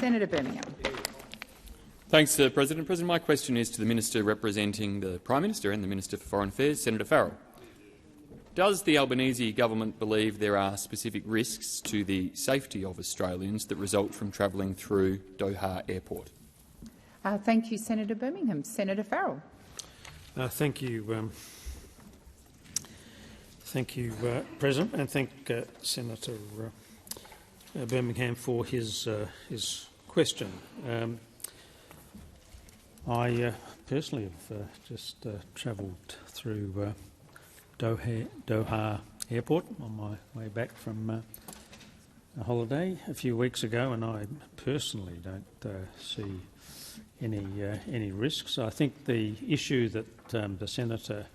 Senator Birmingham. Thanks, President. President, my question is to the Minister representing the Prime Minister and the Minister for Foreign Affairs, Senator Farrell. Does the Albanese government believe there are specific risks to the safety of Australians that result from travelling through Doha Airport? Thank you, Senator Birmingham. Senator Farrell. Thank you, President, and thank Senator Birmingham for his question. I personally have just travelled through Doha Airport on my way back from a holiday a few weeks ago, and I personally don't see any risks. I think the issue that the senator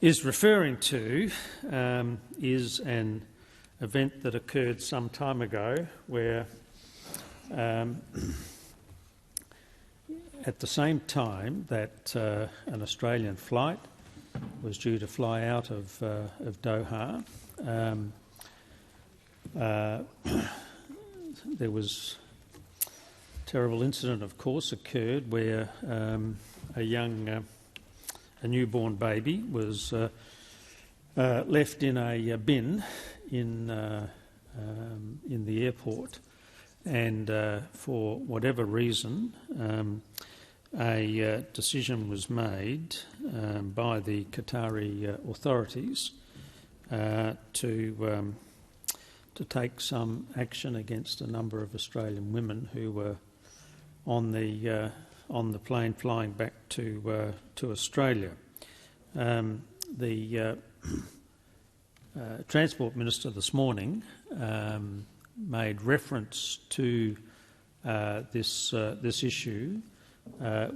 is referring to is an event that occurred some time ago, where at the same time that an Australian flight was due to fly out of Doha, there was a terrible incident, of course, occurred where a newborn baby was left in a bin in the airport, and for whatever reason, a decision was made by the Qatari authorities to take some action against a number of Australian women who were on the plane flying back to Australia. The Transport Minister this morning made reference to this issue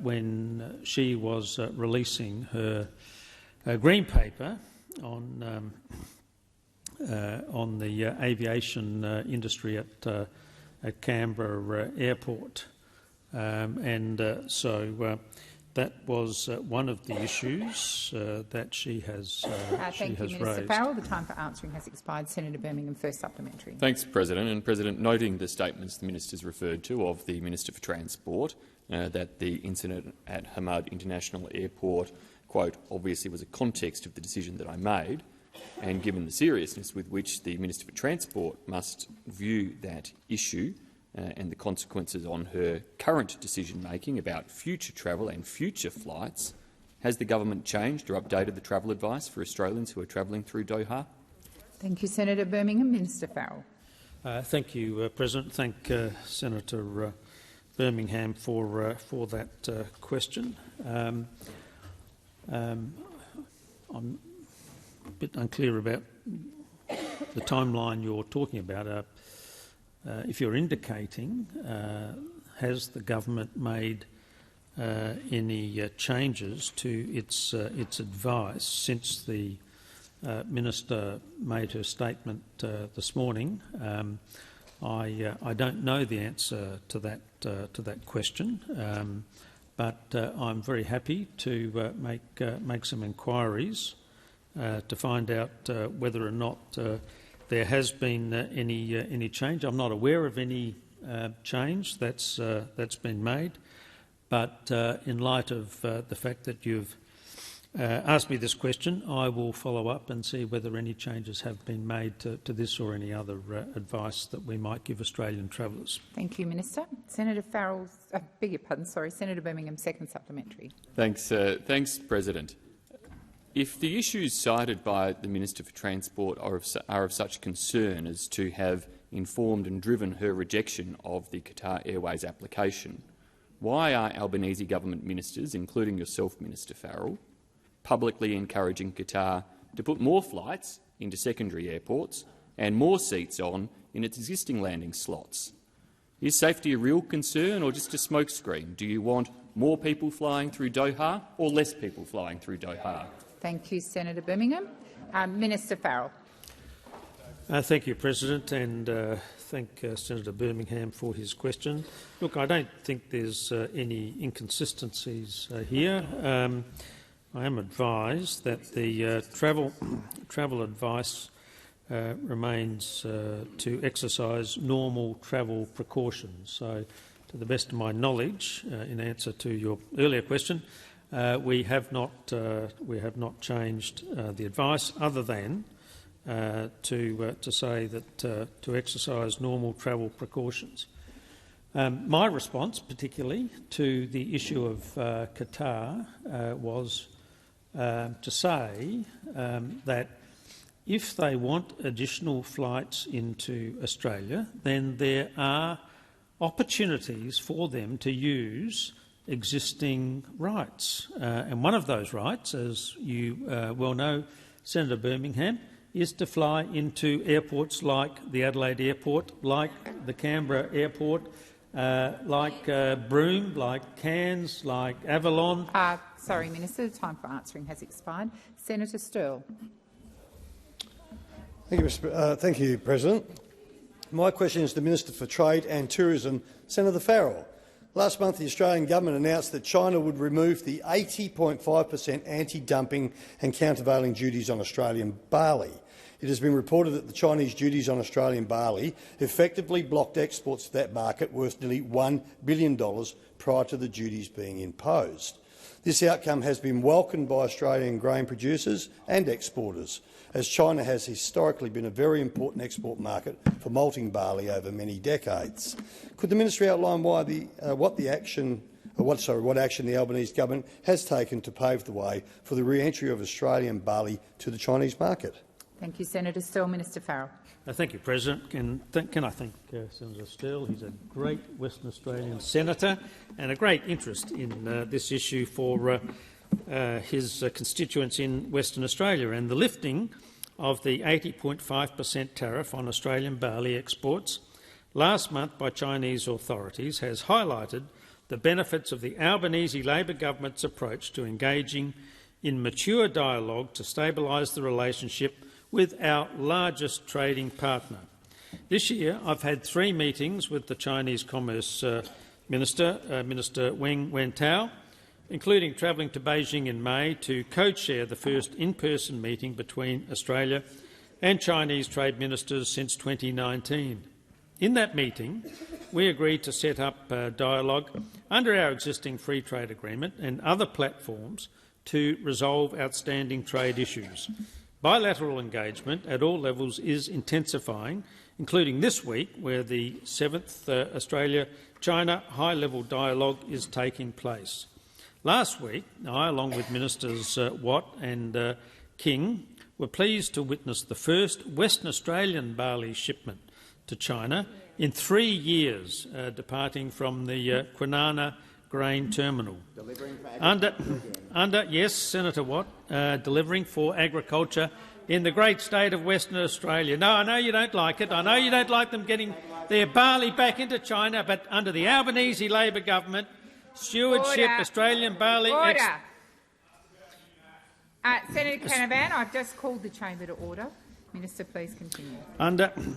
when she was releasing her green paper on the aviation industry at Canberra Airport, so that was one of the issues that she has Thank you, Minister raised. Farrell. The time for answering has expired. Senator Birmingham, first supplementary. Thanks, President. And President, noting the statements the Minister's referred to of the Minister for Transport, that the incident at Hamad International Airport, quote, obviously was a context of the decision that I made, and given the seriousness with which the Minister for Transport must view that issue and the consequences on her current decision-making about future travel and future flights, has the government changed or updated the travel advice for Australians who are travelling through Doha? Thank you, Senator Birmingham. Minister Farrell. Thank you, President. Thank Senator Birmingham for that question. I'm a bit unclear about the timeline you're talking about. If you're indicating, has the government made any changes to its advice since the Minister made her statement this morning? I don't know the answer to that question, but I'm very happy to make some inquiries to find out whether or not there has been any change. I'm not aware of any change that's been made, but in light of the fact that you've asked me this question, I will follow up and see whether any changes have been made to this or any other advice that we might give Australian travellers. Thank you, Minister. Senator Farrell, beg your pardon, sorry, Senator Birmingham, second supplementary. Thanks, President. If the issues cited by the Minister for Transport are of such concern as to have informed and driven her rejection of the Qatar Airways application, why are Albanese government ministers, including yourself, Minister Farrell, publicly encouraging Qatar to put more flights into secondary airports and more seats on in its existing landing slots? Is safety a real concern or just a smokescreen? Do you want more people flying through Doha or less people flying through Doha? Thank you, Senator Birmingham. Minister Farrell. Thank you, President, and thank Senator Birmingham for his question. Look, I don't think there's any inconsistencies here. I am advised that the travel advice remains to exercise normal travel precautions. So, to the best of my knowledge, in answer to your earlier question, we have not changed the advice, other than to say that to exercise normal travel precautions. My response, particularly to the issue of Qatar, was to say that if they want additional flights into Australia, then there are opportunities for them to use existing rights. And one of those rights, as you well know, Senator Birmingham, is to fly into airports like the Adelaide Airport, like the Canberra Airport, like Broome, like Cairns, like Avalon. Sorry, Minister, the time for answering has expired. Senator Sterle. Thank you, President. My question is to the Minister for Trade and Tourism, Senator Farrell. Last month, the Australian government announced that China would remove the 80.5% anti-dumping and countervailing duties on Australian barley. It has been reported that the Chinese duties on Australian barley effectively blocked exports to that market worth nearly $1 billion prior to the duties being imposed. This outcome has been welcomed by Australian grain producers and exporters, as China has historically been a very important export market for malting barley over many decades. Could the ministry outline what action the Albanese government has taken to pave the way for the re-entry of Australian barley to the Chinese market? Thank you, Senator Sterle. Minister Farrell. Thank you, President. Can I thank Senator Sterle? He's a great Western Australian senator and a great interest in this issue for his constituents in Western Australia. And the lifting of the 80.5% tariff on Australian barley exports last month by Chinese authorities has highlighted the benefits of the Albanese Labor government's approach to engaging in mature dialogue to stabilise the relationship with our largest trading partner. This year, I've had 3 meetings with the Chinese Commerce Minister, Minister Weng Wentao, including travelling to Beijing in May to co-chair the first in-person meeting between Australia and Chinese trade ministers since 2019. In that meeting, we agreed to set up dialogue under our existing free trade agreement and other platforms to resolve outstanding trade issues. Bilateral engagement at all levels is intensifying, including this week, where the 7th Australia-China high-level dialogue is taking place. Last week, I, along with Ministers Watt and King, were pleased to witness the first Western Australian barley shipment to China in 3 years, departing from the Kwinana grain terminal. Yes, Senator Watt, delivering for agriculture in the great state of Western Australia. No, I know you don't like it. I know you don't like them getting their barley back into China, but under the Albanese Labor government, stewardship, Order. Australian barley... Order. Senator Canavan, I've just called the chamber to order. Minister, please continue.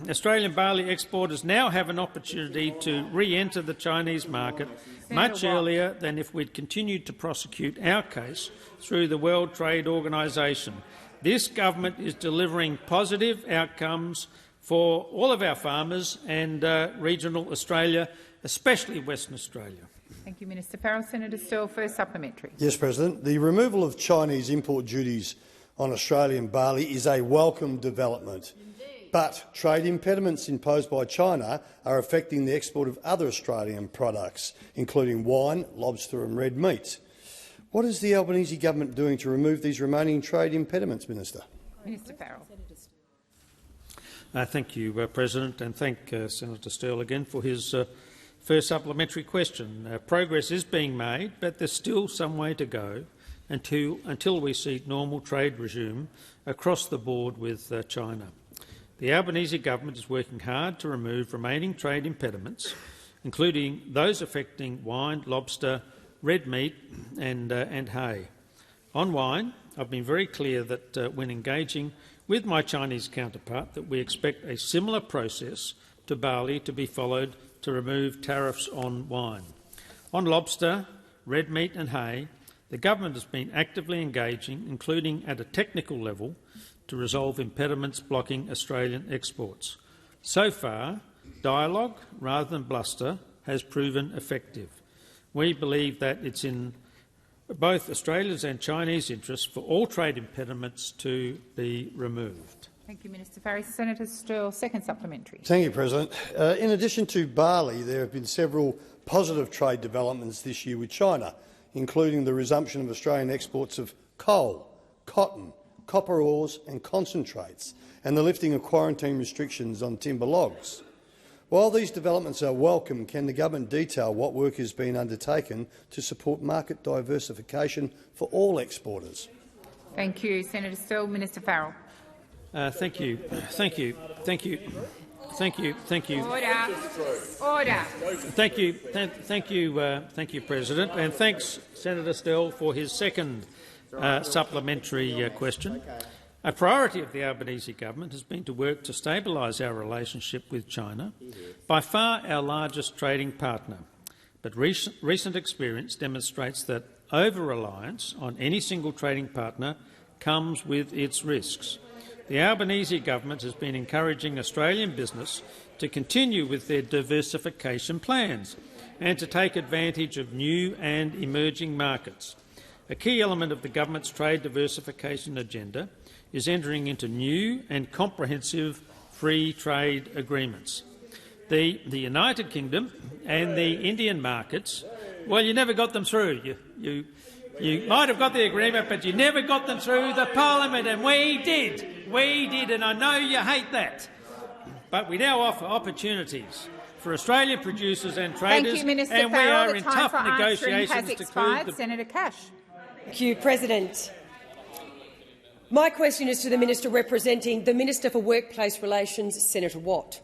Australian barley exporters now have an opportunity to re-enter the Chinese market much earlier than if we'd continued to prosecute our case through the World Trade Organisation. This government is delivering positive outcomes for all of our farmers and regional Australia, especially Western Australia. Thank you, Minister Farrell. Senator Sterle, first supplementary. Yes, President. The removal of Chinese import duties on Australian barley is a welcome development. Indeed. But trade impediments imposed by China are affecting the export of other Australian products, including wine, lobster and red meat. What is the Albanese government doing to remove these remaining trade impediments, Minister? Minister Farrell. Thank you, President, and thank Senator Sterle again for his first supplementary question. Progress is being made, but there's still some way to go until we see normal trade resume across the board with China. The Albanese government is working hard to remove remaining trade impediments, including those affecting wine, lobster, red meat and hay. On wine, I've been very clear that when engaging with my Chinese counterpart that we expect a similar process to barley to be followed to remove tariffs on wine. On lobster, red meat and hay, the government has been actively engaging, including at a technical level, to resolve impediments blocking Australian exports. So far, dialogue rather than bluster has proven effective. We believe that it's in both Australia's and Chinese interests for all trade impediments to be removed. Thank you, Minister Farrell. Senator Sterle, second supplementary. Thank you, President. In addition to barley, there have been several positive trade developments this year with China, including the resumption of Australian exports of coal, cotton, copper ores and concentrates, and the lifting of quarantine restrictions on timber logs. While these developments are welcome, can the government detail what work has been undertaken to support market diversification for all exporters? Thank you, Senator Sterle. Minister Farrell. Thank you. Thank you. Thank you. Thank you. Thank you. Order. Order. Thank you. Thank you, President, and thanks, Senator Sterle, for his second supplementary question. A priority of the Albanese government has been to work to stabilise our relationship with China, by far our largest trading partner. But recent experience demonstrates that over-reliance on any single trading partner comes with its risks. The Albanese government has been encouraging Australian business to continue with their diversification plans and to take advantage of new and emerging markets. A key element of the government's trade diversification agenda is entering into new and comprehensive free trade agreements. The United Kingdom and the Indian markets, well, you never got them through. You might have got the agreement, but you never got them through the parliament, and we did. We did, and I know you hate that. But we now offer opportunities for Australian producers and traders, Thank you, Minister and we Farrell. are in tough negotiations has to expired. conclude the... Senator Cash. Thank you, President. My question is to the Minister representing the Minister for Workplace Relations, Senator Watt.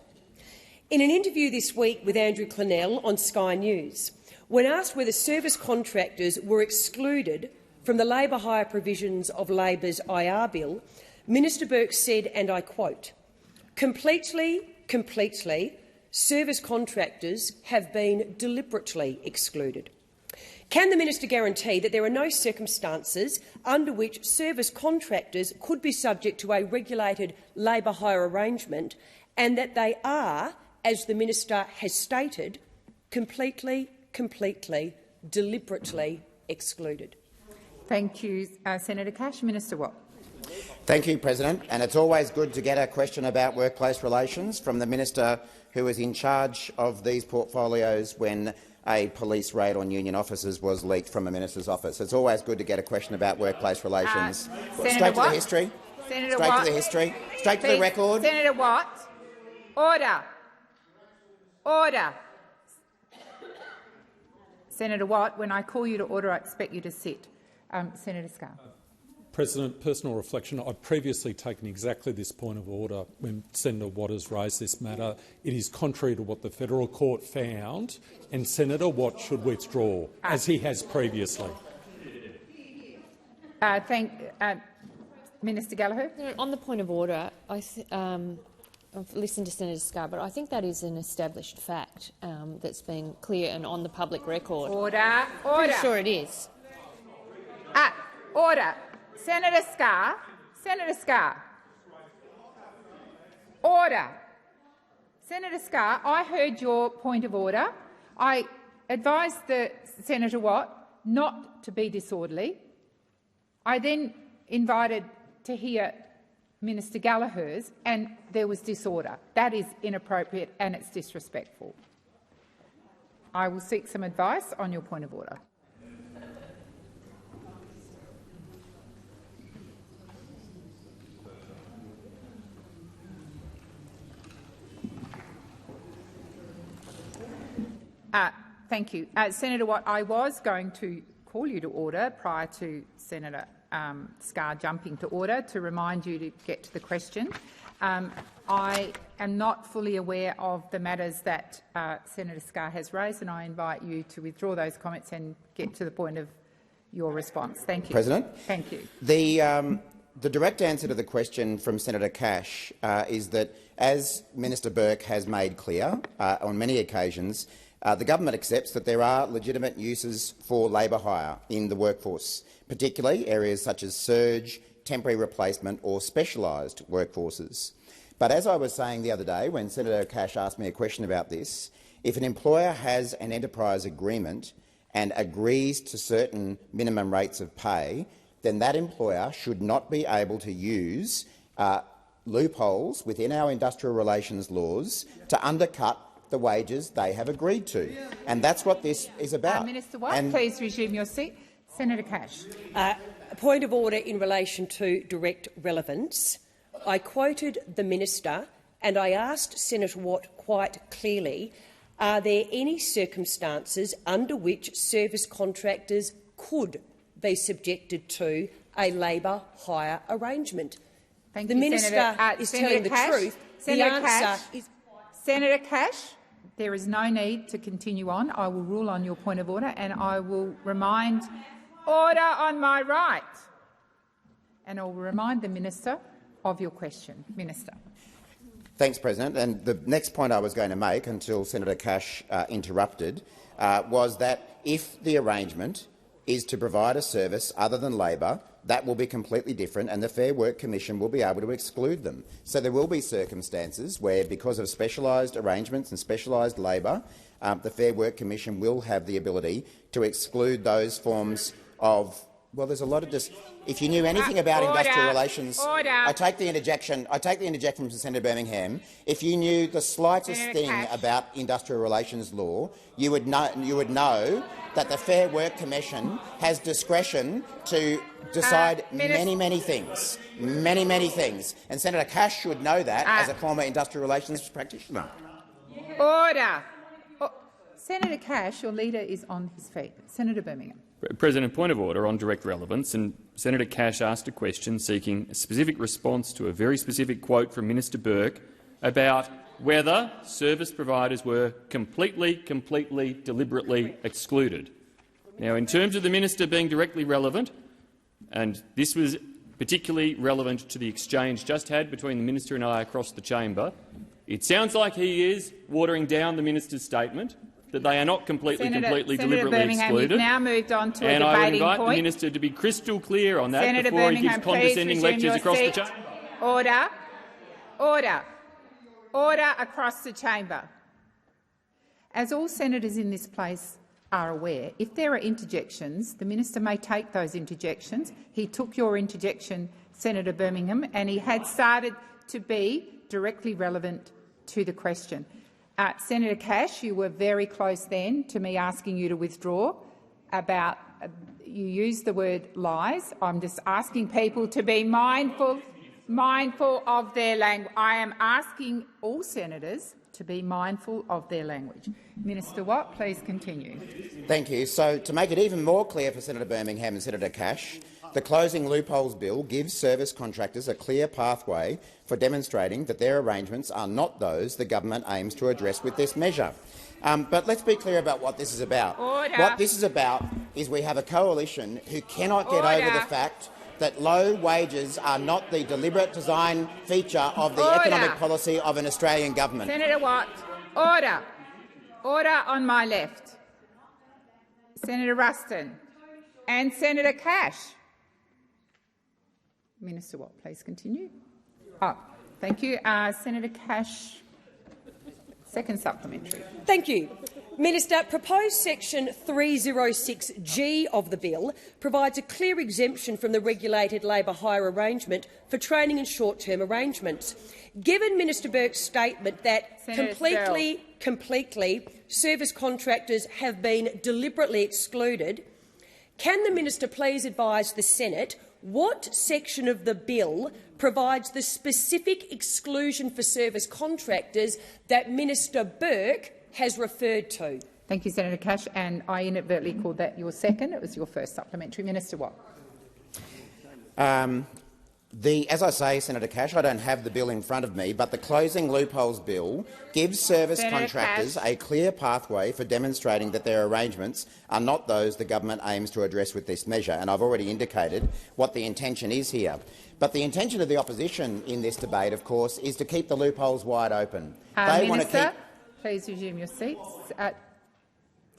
In an interview this week with Andrew Clennell on Sky News, when asked whether service contractors were excluded from the labour hire provisions of Labor's IR bill, Minister Burke said, and I quote, completely, service contractors have been deliberately excluded. Can the minister guarantee that there are no circumstances under which service contractors could be subject to a regulated labour hire arrangement and that they are, as the minister has stated, completely, deliberately excluded? Thank you, Senator Cash. Minister Watt. Thank you, President. And it's always good to get a question about workplace relations from the minister who was in charge of these portfolios when a police raid on union officers was leaked from a minister's office. It's always good to get a question about workplace relations. Straight to the history. Senator Straight Watt. to the history. Straight to the record. Senator Watt. Order. Order. Senator Watt, when I call you to order, I expect you to sit. Senator Scarr. President, personal reflection. I've previously taken exactly this point of order when Senator Watt has raised this matter. It is contrary to what the federal court found, and Senator Watt should withdraw, as he has previously. Minister Gallagher. On the point of order, I've listened to Senator Scarr, but I think that is an established fact that's been clear and on the public record. Order. Pretty sure it is. Order. Senator Scarr. Senator Scarr. Order. Senator Scarr, I heard your point of order. I advised Senator Watt not to be disorderly. I then invited to hear Minister Gallagher's, and there was disorder. That is inappropriate and it's disrespectful. I will seek some advice on your point of order. Thank you. Senator Watt, I was going to call you to order prior to Senator Scarr jumping to order to remind you to get to the question. I am not fully aware of the matters that Senator Scarr has raised, and I invite you to withdraw those comments and get to the point of your response. Thank you. President. Thank you. The direct answer to the question from Senator Cash is that, as Minister Burke has made clear on many occasions, the government accepts that there are legitimate uses for labour hire in the workforce, particularly areas such as surge, temporary replacement or specialised workforces. But as I was saying the other day when Senator Cash asked me a question about this, if an employer has an enterprise agreement and agrees to certain minimum rates of pay, then that employer should not be able to use loopholes within our industrial relations laws to undercut the wages they have agreed to. And that's what this is about. Minister Watt, please resume your seat. Senator Cash. A point of order in relation to direct relevance. I quoted the minister and I asked Senator Watt quite clearly, are there any circumstances under which service contractors could be subjected to a labour hire arrangement? Thank the you, minister Senator, is Senator telling Cash, the truth. Senator the answer is Senator Cash, there is no need to continue on. I will rule on your point of order and I will remind order on my right. And I will remind the minister of your question. Minister. Thanks, President. And the next point I was going to make, until Senator Cash interrupted, was that if the arrangement is to provide a service other than labour, that will be completely different and the Fair Work Commission will be able to exclude them. So there will be circumstances where, because of specialised arrangements and specialised labour, the Fair Work Commission will have the ability to exclude those forms of— well, there's a lot of if you knew anything about industrial relations— I take the interjection from Senator Birmingham. If you knew the slightest thing about industrial relations law, you would know that the Fair Work Commission has discretion to decide many things, many things. And Senator Cash should know that as a former industrial relations practitioner. Order. Senator Cash, your leader is on his feet. Senator Birmingham. President, point of order on direct relevance. And Senator Cash asked a question seeking a specific response to a very specific quote from Minister Burke about whether service providers were completely, deliberately excluded. Now, in terms of the minister being directly relevant, and this was particularly relevant to the exchange just had between the minister and I across the chamber, it sounds like he is watering down the minister's statement that they are not completely, deliberately excluded. You've now moved on to and a debating point. I would invite the minister to be crystal clear on that Senator before Birmingham, he gives condescending lectures across the chamber. Order. Order. Order across the chamber. As all senators in this place are aware, if there are interjections, the minister may take those interjections. He took your interjection, Senator Birmingham, and he had started to be directly relevant to the question. Senator Cash, you were very close then to me asking you to withdraw about you used the word lies. I'm just asking people to be mindful of their language. I am asking all senators to be mindful of their language. Minister Watt, please continue. Thank you. So, to make it even more clear for Senator Birmingham and Senator Cash, the Closing Loopholes Bill gives service contractors a clear pathway for demonstrating that their arrangements are not those the government aims to address with this measure. But let's be clear about what this is about. Order. What this is about is we have a coalition who cannot get over the fact that low wages are not the deliberate design feature of the economic policy of an Australian government. Senator Watt, order. Order on my left. Senator Ruston and Senator Cash. Minister Watt, please continue. Thank you. Senator Cash, second supplementary. Thank you. Minister, proposed section 306G of the bill provides a clear exemption from the regulated labour hire arrangement for training and short-term arrangements. Given Minister Burke's statement that completely service contractors have been deliberately excluded, can the minister please advise the Senate what section of the bill provides the specific exclusion for service contractors that Minister Burke has referred to? Thank you, Senator Cash, and I inadvertently called that your second. It was your first supplementary. Minister Watt. As I say, Senator Cash, I don't have the bill in front of me, but the Closing Loopholes Bill gives service contractors a clear pathway for demonstrating that their arrangements are not those the government aims to address with this measure, and I've already indicated what the intention is here. But the intention of the opposition in this debate, of course, is to keep the loopholes wide open. Minister, please resume your seats.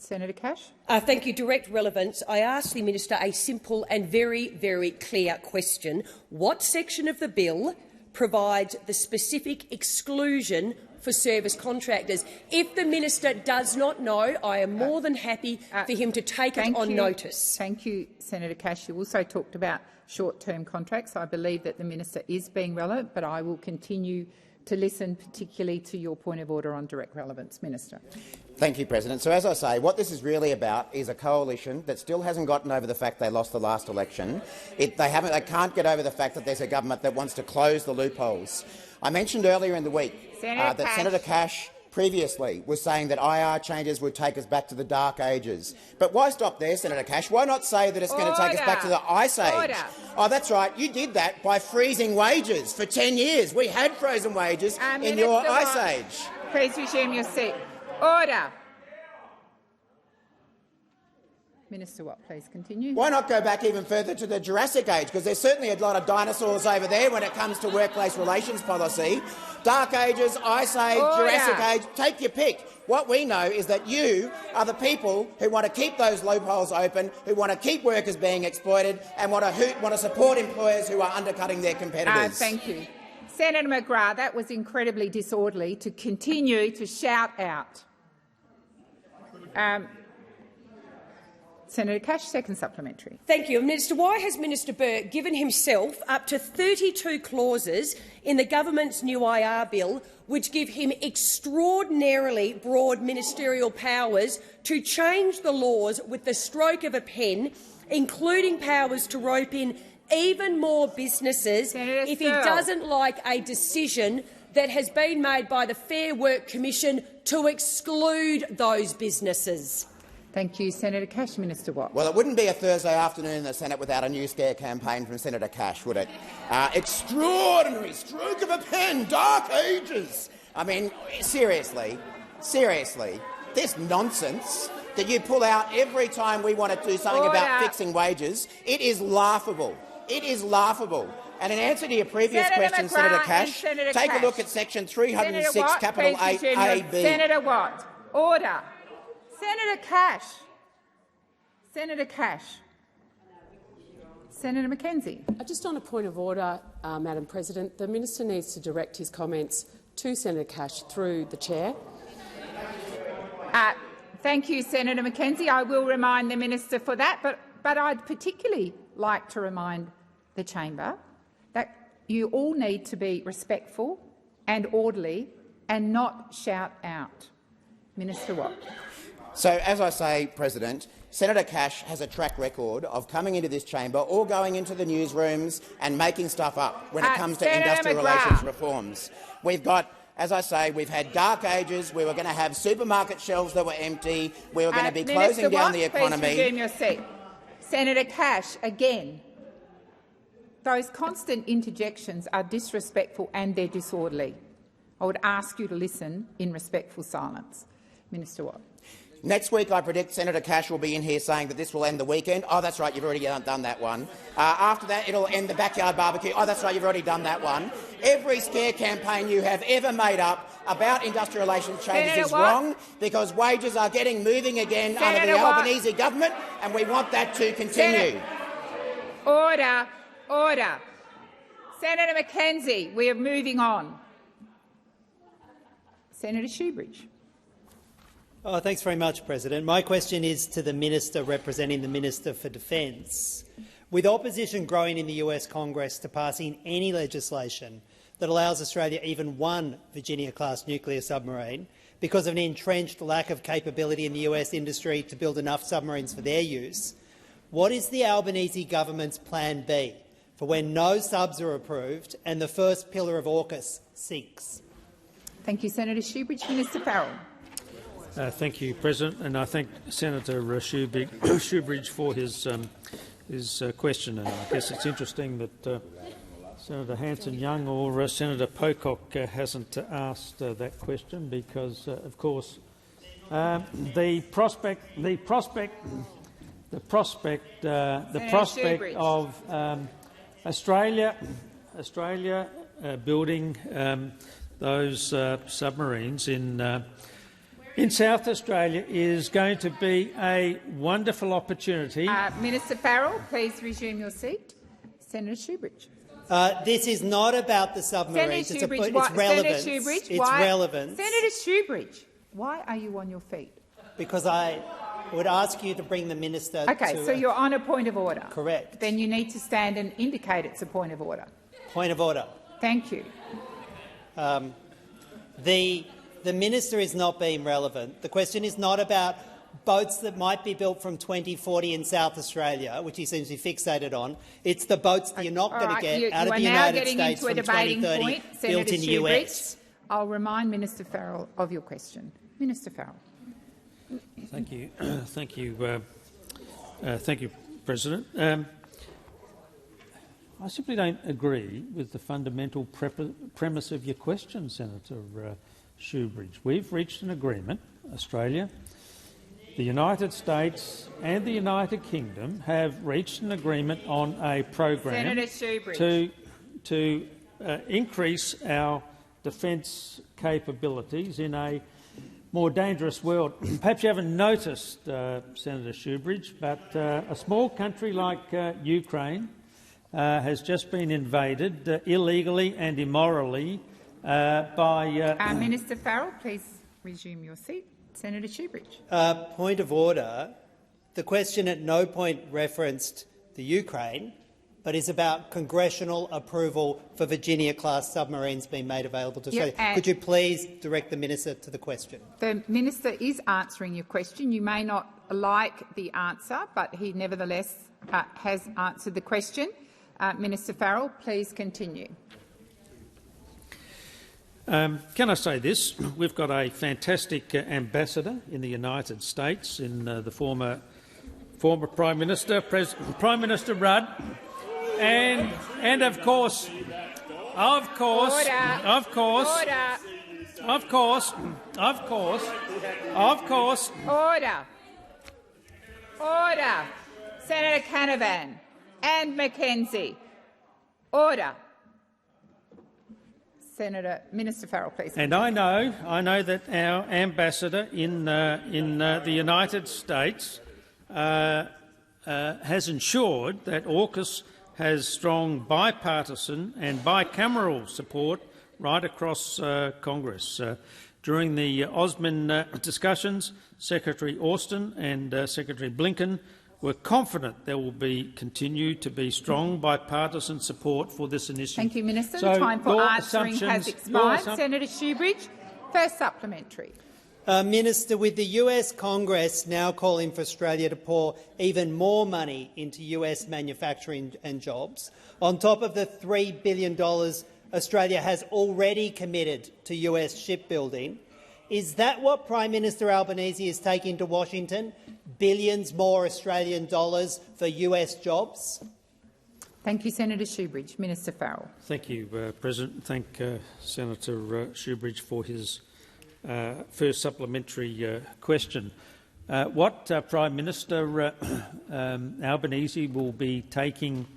Senator Cash. Thank you. Direct relevance. I asked the minister a simple and very, very clear question. What section of the bill provides the specific exclusion for service contractors? If the minister does not know, I am more than happy for him to take it on notice. Thank you, Senator Cash. You also talked about short-term contracts. I believe that the minister is being relevant, but I will continue to listen particularly to your point of order on direct relevance. Minister. Thank you, President. So, as I say, what this is really about is a coalition that still hasn't gotten over the fact they lost the last election. They can't get over the fact that there's a government that wants to close the loopholes. I mentioned earlier in the week that Senator Cash previously was saying that IR changes would take us back to the dark ages. But why stop there, Senator Cash? Why not say that it's going to take us back to the ice age? Oh, that's right. You did that by freezing wages for 10 years. We had frozen wages in your ice age. Please resume your seat. Order. Minister Watt, please continue. Why not go back even further to the Jurassic Age? Because there's certainly a lot of dinosaurs over there when it comes to workplace relations policy. Dark Ages, Ice Age, Jurassic Age, take your pick. What we know is that you are the people who want to keep those loopholes open, who want to keep workers being exploited and want to support employers who are undercutting their competitors. Thank you. Senator McGrath, that was incredibly disorderly to continue to shout out. Senator Cash, second supplementary. Thank you. Minister, why has Minister Burke given himself up to 32 clauses in the government's new IR bill which give him extraordinarily broad ministerial powers to change the laws with the stroke of a pen, including powers to rope in even more businesses if he doesn't like a decision that has been made by the Fair Work Commission to exclude those businesses? Thank you, Senator Cash. Minister Watt. Well, it wouldn't be a Thursday afternoon in the Senate without a new scare campaign from Senator Cash, would it? Extraordinary stroke of a pen, dark ages. I mean, seriously, this nonsense that you pull out every time we want to do something about fixing wages, it is laughable. It is laughable. And in answer to your previous question, Senator Cash, take a look at section 306, capital 8AB. Senator Watt. Order. Senator Cash. Senator Cash. Senator Mackenzie. Just on a point of order, Madam President, the minister needs to direct his comments to Senator Cash through the chair. Thank you, Senator Mackenzie. I will remind the minister for that, but I'd particularly like to remind the chamber that you all need to be respectful and orderly and not shout out. Minister Watt. So, as I say, President, Senator Cash has a track record of coming into this chamber or going into the newsrooms and making stuff up when it comes to industrial relations reforms. We've got, as I say, we've had dark ages. We were going to have supermarket shelves that were empty. We were going to be closing down the economy. Please resume your seat. Senator Cash, again, those constant interjections are disrespectful and they're disorderly. I would ask you to listen in respectful silence. Minister Watt. Next week, I predict Senator Cash will be in here saying that this will end the weekend. Oh, that's right, you've already done that one. After that, it'll end the backyard barbecue. Oh, that's right, you've already done that one. Every scare campaign you have ever made up about industrial relations changes is wrong because wages are moving again under the Albanese government, and we want that to continue. Order. Order. Senator Mackenzie, we are moving on. Senator Shoebridge. Oh, thanks very much, President. My question is to the Minister representing the Minister for Defence. With opposition growing in the US Congress to passing any legislation that allows Australia even one Virginia-class nuclear submarine because of an entrenched lack of capability in the US industry to build enough submarines for their use, what is the Albanese government's plan B for when no subs are approved and the first pillar of AUKUS sinks? Thank you, Senator Shoebridge. Minister Farrell. Thank you, President, and I thank Senator Shoebridge for his question. And I guess it's interesting that Senator Hanson-Young or Senator Pocock hasn't asked that question because, of course, the prospect of Australia building those submarines in in South Australia is going to be a wonderful opportunity. Minister Farrell, please resume your seat. Senator Shoebridge. This is not about the submarines. Senator Shoebridge, it's relevance. Senator Shoebridge, it's why, relevance. Senator Shoebridge, why are you on your feet? Because I would ask you to bring the minister Okay, to... so you're on a point of order. Correct. Then you need to stand and indicate it's a point of order. Point of order. Thank you. The minister is not being relevant. The question is not about boats that might be built from 2040 in South Australia, which he seems to be fixated on. It's the boats that you're not going to get out of the United States from 2030 built in the US. I'll remind Minister Farrell of your question. Minister Farrell. Thank you. Thank you. Thank you, President. I simply don't agree with the fundamental premise of your question, Senator Shoebridge. We've reached an agreement, Australia, the United States and the United Kingdom have reached an agreement on a program to increase our defence capabilities in a more dangerous world. Perhaps you haven't noticed, Senator Shoebridge, but a small country like Ukraine has just been invaded illegally and immorally by... Minister Farrell, please resume your seat. Senator Shoebridge. Point of order. The question at no point referenced the Ukraine, but is about congressional approval for Virginia-class submarines being made available to Australia. Could you please direct the minister to the question? The minister is answering your question. You may not like the answer, but he nevertheless has answered the question. Minister Farrell, please continue. Can I say this? We've got a fantastic ambassador in the United States, in the former Prime Minister, Prime Minister Rudd, and of course, Order. Senator Canavan and McKenzie. Order. Minister Farrell, please. And I know that our ambassador in the United States has ensured that AUKUS has strong bipartisan and bicameral support right across Congress. During the Osman discussions, Secretary Austin and Secretary Blinken were confident there will continue to be strong bipartisan support for this initiative. Thank you, Minister. The time for answering has expired. Senator Shoebridge, first supplementary. Minister, with the US Congress now calling for Australia to pour even more money into US manufacturing and jobs, on top of the $3 billion Australia has already committed to US shipbuilding, is that what Prime Minister Albanese is taking to Washington? Billions more Australian dollars for US jobs? Thank you, Senator Shoebridge. Minister Farrell. Thank you, President. Thank Senator Shoebridge for his first supplementary question. What Prime Minister Albanese will be taking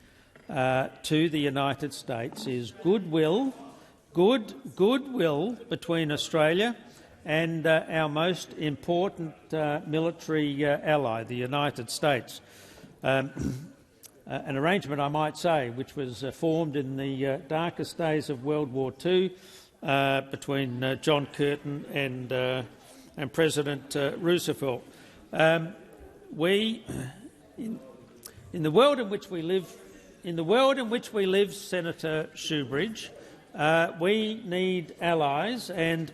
to the United States is goodwill between Australia and our most important military ally, the United States. An arrangement, I might say, which was formed in the darkest days of World War II between John Curtin and President Roosevelt. In the world in which we live, Senator Shoebridge, we need allies and.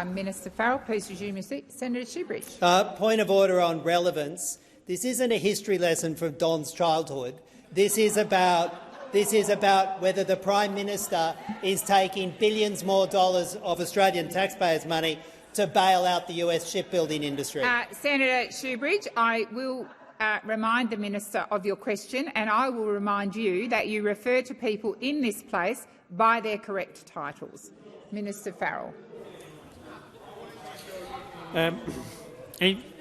Minister Farrell, please resume your seat. Senator Shoebridge. Point of order on relevance. This isn't a history lesson from Don's childhood. This is about whether the Prime Minister is taking billions more dollars of Australian taxpayers' money to bail out the US shipbuilding industry. Senator Shoebridge, I will remind the Minister of your question, and I will remind you that you refer to people in this place by their correct titles. Minister Farrell.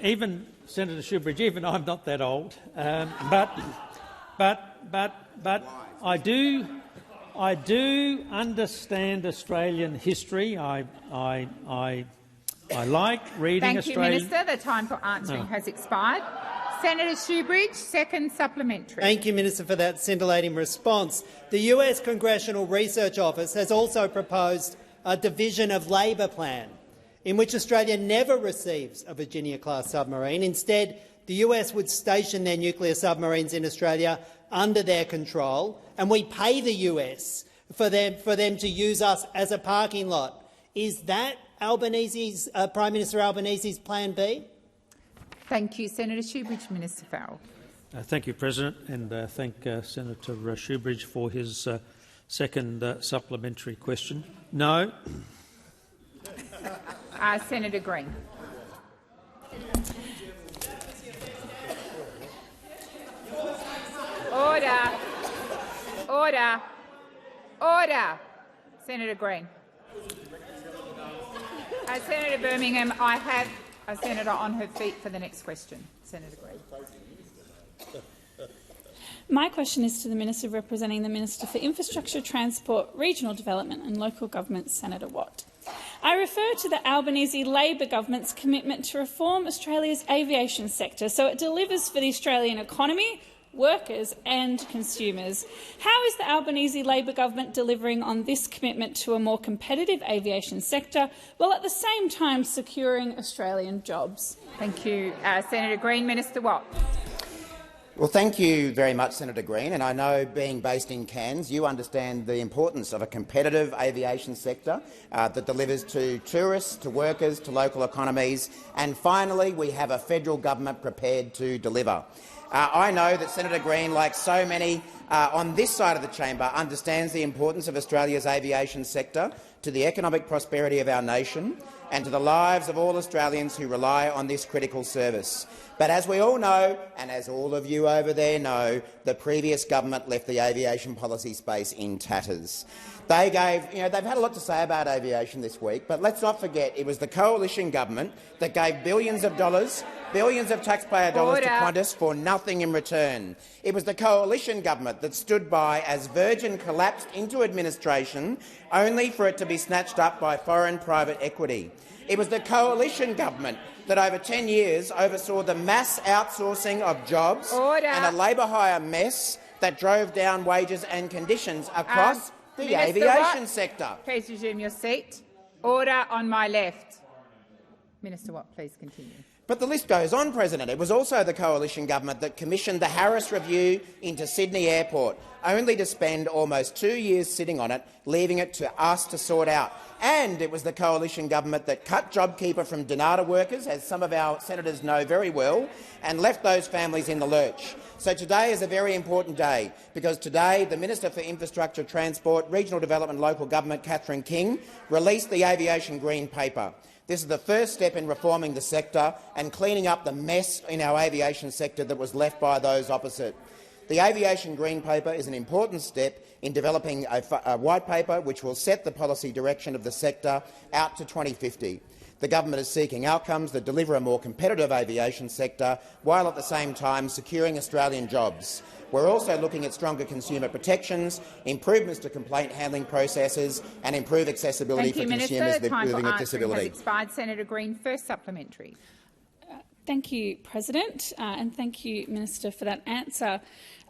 Even Senator Shoebridge, even I'm not that old, but I do understand Australian history. I I like reading Thank Australian... you, Minister. The time for answering has expired. Senator Shoebridge, second supplementary. Thank you, Minister, for that scintillating response. The US Congressional Research Office has also proposed a division of labour plan in which Australia never receives a Virginia-class submarine. Instead, the US would station their nuclear submarines in Australia under their control, and we pay the US for them to use us as a parking lot. Is that Prime Minister Albanese's plan B? Thank you, Senator Shoebridge. Minister Farrell. Thank you, President, and thank Senator Shoebridge for his second supplementary question. No. Senator Green. Order. Order. Order. Senator Green. Senator Birmingham, I have a senator on her feet for the next question. Senator Green. My question is to the Minister representing the Minister for Infrastructure, Transport, Regional Development and Local Government, Senator Watt. I refer to the Albanese Labor government's commitment to reform Australia's aviation sector so it delivers for the Australian economy, workers and consumers. How is the Albanese Labor government delivering on this commitment to a more competitive aviation sector while at the same time securing Australian jobs? Thank you. Senator Green. Minister Watt. Well, thank you very much, Senator Green. And I know, being based in Cairns, you understand the importance of a competitive aviation sector that delivers to tourists, to workers, to local economies. And finally, we have a federal government prepared to deliver. I know that Senator Green, like so many on this side of the chamber, understands the importance of Australia's aviation sector to the economic prosperity of our nation and to the lives of all Australians who rely on this critical service. But as we all know, and as all of you over there know, the previous government left the aviation policy space in tatters. They've had a lot to say about aviation this week, but let's not forget it was the coalition government that gave billions of dollars, billions of taxpayer dollars to Qantas for nothing in return. It was the coalition government that stood by as Virgin collapsed into administration, only for it to be snatched up by foreign private equity. It was the coalition government that over 10 years oversaw the mass outsourcing of jobs and a labour hire mess that drove down wages and conditions across the aviation sector. Please resume your seat. Order on my left. Minister Watt, please continue. But the list goes on, President. It was also the coalition government that commissioned the Harris Review into Sydney Airport, only to spend almost 2 years sitting on it, leaving it to us to sort out. And it was the coalition government that cut JobKeeper from Donata workers, as some of our senators know very well, and left those families in the lurch. So today is a very important day, because today the Minister for Infrastructure, Transport, Regional Development and Local Government, Catherine King, released the Aviation Green Paper. This is the first step in reforming the sector and cleaning up the mess in our aviation sector that was left by those opposite. The Aviation Green Paper is an important step in developing a white paper which will set the policy direction of the sector out to 2050. The government is seeking outcomes that deliver a more competitive aviation sector while at the same time securing Australian jobs. We're also looking at stronger consumer protections, improvements to complaint handling processes and improved accessibility for consumers living with disability. Expired. Senator Green, first supplementary. Thank you, President, and thank you, Minister, for that answer.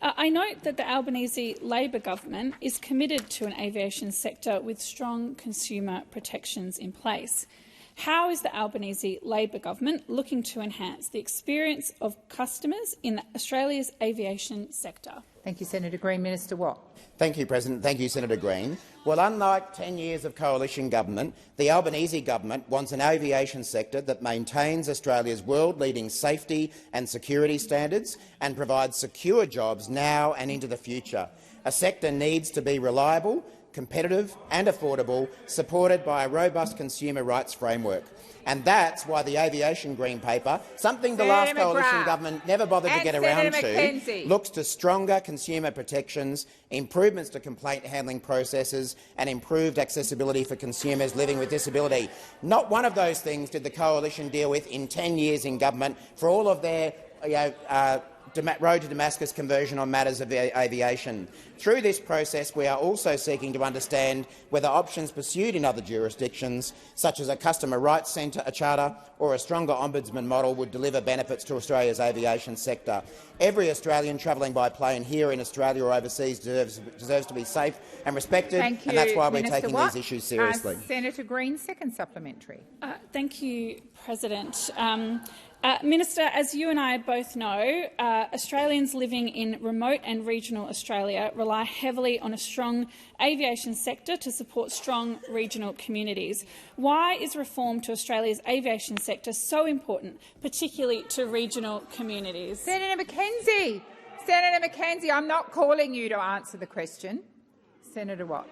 I note that the Albanese Labor government is committed to an aviation sector with strong consumer protections in place. How is the Albanese Labor government looking to enhance the experience of customers in Australia's aviation sector? Thank you, Senator Green. Minister Watt. Thank you, President. Thank you, Senator Green. Well, unlike 10 years of coalition government, the Albanese government wants an aviation sector that maintains Australia's world-leading safety and security standards and provides secure jobs now and into the future. A sector needs to be reliable, competitive and affordable, supported by a robust consumer rights framework. And that's why the Aviation Green Paper, something the last coalition government never bothered to get around to, looks to stronger consumer protections, improvements to complaint handling processes and improved accessibility for consumers living with disability. Not one of those things did the coalition deal with in 10 years in government for all of their Road to Damascus conversion on matters of aviation. Through this process, we are also seeking to understand whether options pursued in other jurisdictions, such as a customer rights centre, a charter or a stronger ombudsman model, would deliver benefits to Australia's aviation sector. Every Australian travelling by plane here in Australia or overseas deserves to be safe and respected, and that's why we're taking these issues seriously. Senator Green, second supplementary. Thank you, President. Minister, as you and I both know, Australians living in remote and regional Australia rely heavily on a strong aviation sector to support strong regional communities. Why is reform to Australia's aviation sector so important, particularly to regional communities? Senator McKenzie. Senator McKenzie, I'm not calling you to answer the question. Senator Watt.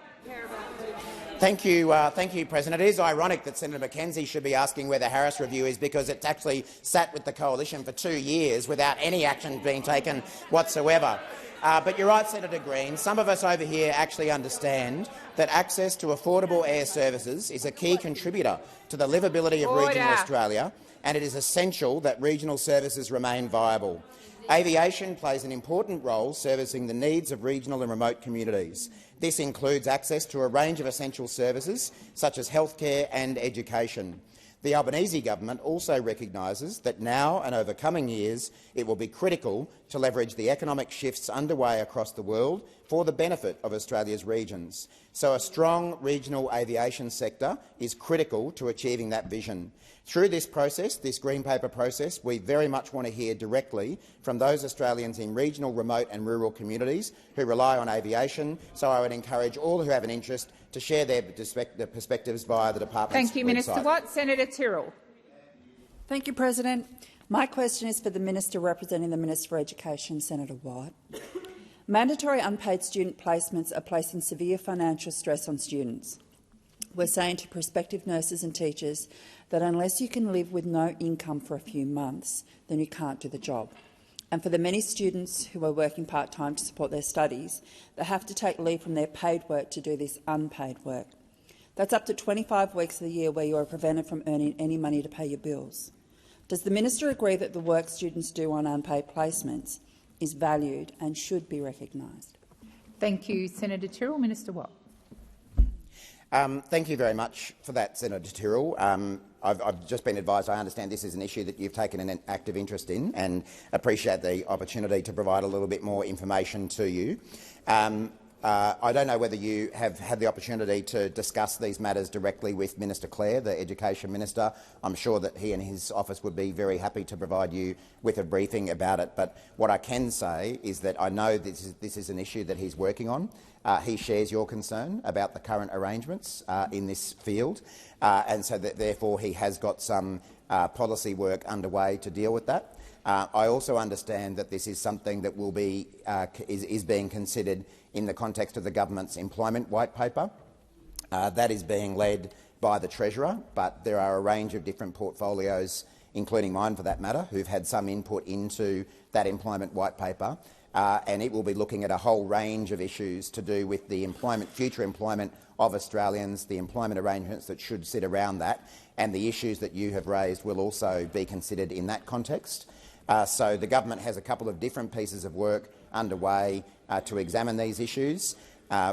Thank you, President. It is ironic that Senator McKenzie should be asking where the Harris Review is, because it's actually sat with the coalition for 2 years without any action being taken whatsoever. But you're right, Senator Green. Some of us over here actually understand that access to affordable air services is a key contributor to the livability of regional Australia, and it is essential that regional services remain viable. Aviation plays an important role servicing the needs of regional and remote communities. This includes access to a range of essential services, such as healthcare and education. The Albanese government also recognises that now and over coming years it will be critical to leverage the economic shifts underway across the world for the benefit of Australia's regions. So a strong regional aviation sector is critical to achieving that vision. Through this process, this Green Paper process, we very much want to hear directly from those Australians in regional, remote and rural communities who rely on aviation, so I would encourage all who have an interest to share their perspectives via the department's website. Thank you, Minister Watt. Senator Tyrrell. Thank you, President. My question is for the Minister representing the Minister for Education, Senator Watt. Mandatory unpaid student placements are placing severe financial stress on students. We're saying to prospective nurses and teachers that unless you can live with no income for a few months, then you can't do the job. And for the many students who are working part-time to support their studies, they have to take leave from their paid work to do this unpaid work. That's up to 25 weeks of the year where you are prevented from earning any money to pay your bills. Does the Minister agree that the work students do on unpaid placements is valued and should be recognised? Thank you, Senator Tyrrell. Minister Watt. Thank you very much for that, Senator Tyrrell. I've just been advised I understand this is an issue that you've taken an active interest in, and appreciate the opportunity to provide a little bit more information to you. I don't know whether you have had the opportunity to discuss these matters directly with Minister Clare, the Education Minister. I'm sure that he and his office would be very happy to provide you with a briefing about it. But what I can say is that I know this is an issue that he's working on. He shares your concern about the current arrangements in this field, and so that therefore he has got some policy work underway to deal with that. I also understand that this is something that will be is being considered in the context of the government's employment white paper. That is being led by the Treasurer, but there are a range of different portfolios, including mine for that matter, who've had some input into that employment white paper. And it will be looking at a whole range of issues to do with the future employment of Australians, the employment arrangements that should sit around that, and the issues that you have raised will also be considered in that context. So the government has a couple of different pieces of work underway to examine these issues.